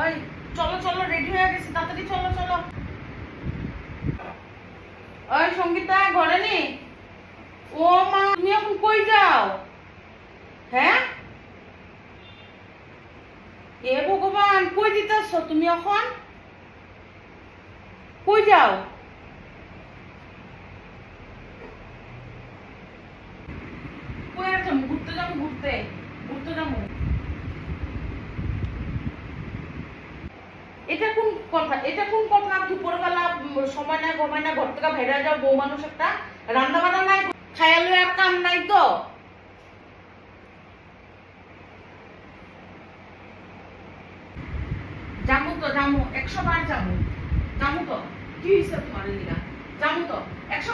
ওই চলো চলো, রেডি হয়ে গেছি, তাড়াতাড়ি চলো চলো। ওই সঙ্গীতা ঘরে নি? ও মা, তুমি এখন কই যাও? হ্যাঁ, এ ভগবান, কই দিতেছ তুমি এখন? কই যাও? কই আর যাবো? ঘুরতে যাবো, ঘুরতে ঘুরতে যাবো। এটা কোন কথা? এটা কোন কথা? দুপুরবেলা সময় নাই, ঘুমাই না, ঘর থেকে ভেড়া যাও, বউ মানুষ একটা, রান্না বান্না নাই, খায়ালে আর কাম নাই তো। যাবো তো, যাবো, 100 বার যাবো, যাবো তো। কি হয়েছে তোমার এদিকে? যাবো তো, 100